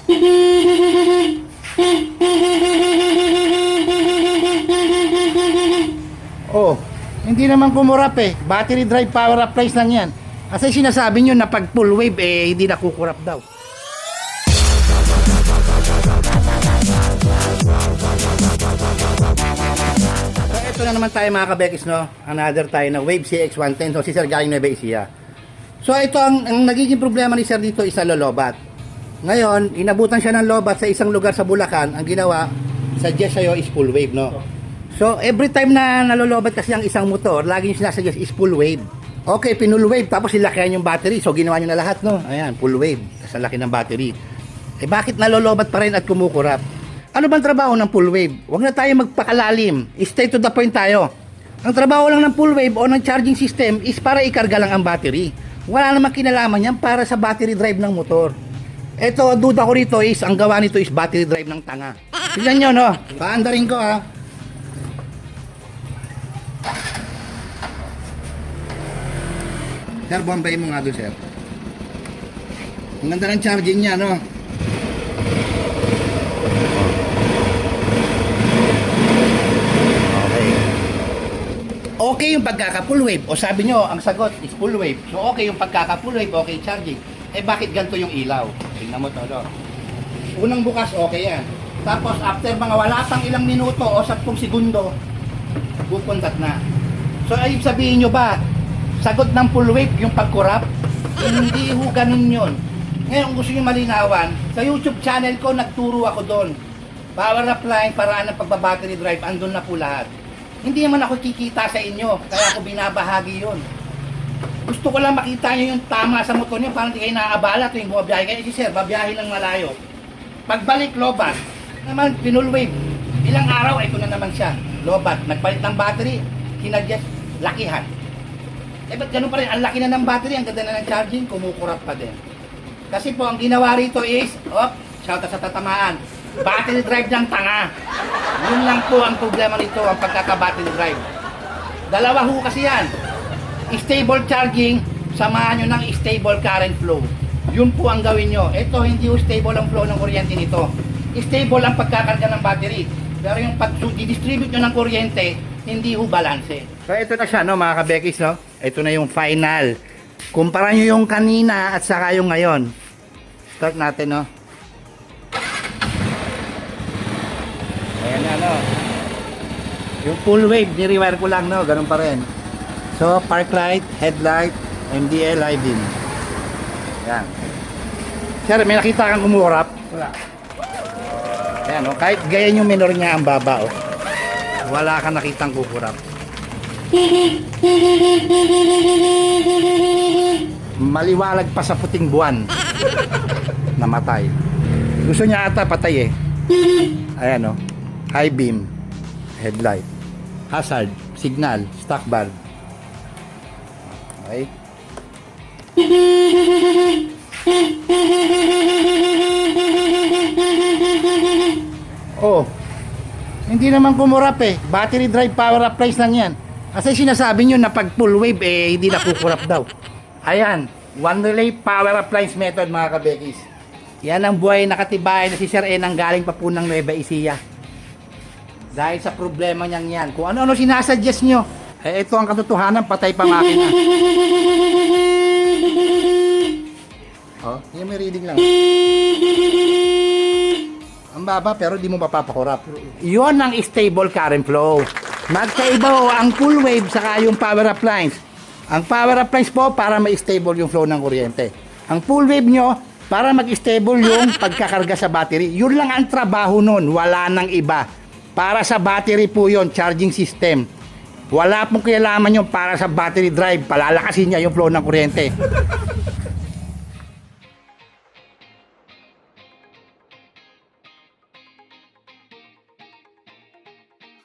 Oh, hindi naman kumurap eh. Battery drive power appliance lang yan. Kasi sinasabi nyo na pag full wave eh, hindi na kukurap daw. So ito na naman tayo mga kabekis, no? Another tayo na Wave CX110. So si Sir galing Nueva Ecija. So ito ang nagiging problema ni Sir dito is sa lolobat. Ngayon, inabutan siya ng lobat sa isang lugar sa Bulacan. Ang ginawa, suggest sa'yo is full wave, no? So every time na nalolobat kasi ang isang motor, lagi nyo sinasuggest is full wave. Okay, pinull wave, tapos ilakihan yung battery. So ginawa nyo na lahat, no? Ayan, full wave. Tapos ang laki ng battery. Eh bakit nalolobat pa rin at kumukurap? Ano bang trabaho ng full wave? Huwag na tayo magpakalalim. Stay to the point tayo. Ang trabaho lang ng full wave o ng charging system is para ikarga lang ang battery. Wala namang kinalaman yan para sa battery drive ng motor. Ito, duda ko rito is, ang gawa nito is battery drive ng tanga. Tignan nyo, no? Paandarin ko, ha? Sir, bombay mo nga doon, sir. Ang ganda ng charging niya, no? Okay. Okay yung pagkaka-full wave. O sabi nyo, ang sagot is full wave. So okay yung pagkaka-full wave, okay charging. Eh bakit ganito yung ilaw? Tingnan mo to, no? Unang bukas, okay yan. Tapos after mga wala pang ilang minuto o 10 segundo, pupuntat na. So ay sabihin nyo ba, sagot ng full wave yung pagkurap? Hindi ho ganun yun. Ngayon gusto nyo malinawan, sa YouTube channel ko nagturo ako doon. Power applying, paraan ng pagbabattery drive, andun na po lahat. Hindi naman ako kikita sa inyo, kaya ako binabahagi yun. Gusto ko lang makita nyo yung tama sa motor nyo, parang hindi kayo nakakabala tuwing bumabiyahe. Kaya si sir, babiyahe lang malayo. Pagbalik, lobat. Naman, pinull wave. Ilang araw, ito na naman siya. Lobat. Nagpalit ng battery, kinadjust, lakihan. Eh ba't ganun pa rin? Ang laki na ng battery, ang ganda na ng charging, kumukurap pa din. Kasi po, ang ginawa rito is, shout out sa tatamaan, battery drive ng tanga. Yun lang po ang problema nito, ang pagkaka-battery drive. Dalawa ho kasi yan. Stable charging, samahan nyo ng stable current flow. Yun po ang gawin nyo. Ito, hindi ho stable ang flow ng kuryente nito. Stable ang pagkakarga ng battery. Pero yung pag-distribute nyo ng kuryente, hindi ho balanse. So ito na siya, no, mga kabekis, no? Ito na yung final. Kumpara nyo yung kanina at saka yung ngayon. Start natin, no? Ayan na, no? Yung full wave, ni-rewire ko lang, no? Ganun pa rin. So, park light, headlight, MDL, high beam. Ayan. Sir, may nakita kang kumurap? Wala. Ayan, no? Kahit ganyan yung minor niya ang baba, oh. Wala kang nakitang kukurap. Maliwalag pa sa puting buwan. Namatay. Gusto niya ata patay eh. Ayan, oh. High beam, headlight, hazard, signal, stock bar. Okay. Oh, hindi naman kumurap eh. Battery drive power appliance lang yan. Kasi sinasabi nyo na pag full wave eh, hindi na kukurap daw. Ayan, one relay power appliance method mga kabekis. Yan ang buhay nakatibay na si Sir N ang galing pa po ng Nueva Ecija. Dahil sa problema niyang yan. Kung ano-ano sinasuggest nyo, eh ito ang katotohanan, patay pa makina. Oh, yan may reading lang. Ang baba pero di mo mapapakurap. Yun ang stable current flow. Magkaiba ho ang full wave saka yung power appliance. Ang power appliance po para ma-stable yung flow ng kuryente. Ang full wave nyo para mag-stable yung pagkakarga sa battery. Yun lang ang trabaho nun, wala nang iba. Para sa battery po yun, charging system. Wala pong kinalaman yung para sa battery drive, palalakasin niya yung flow ng kuryente.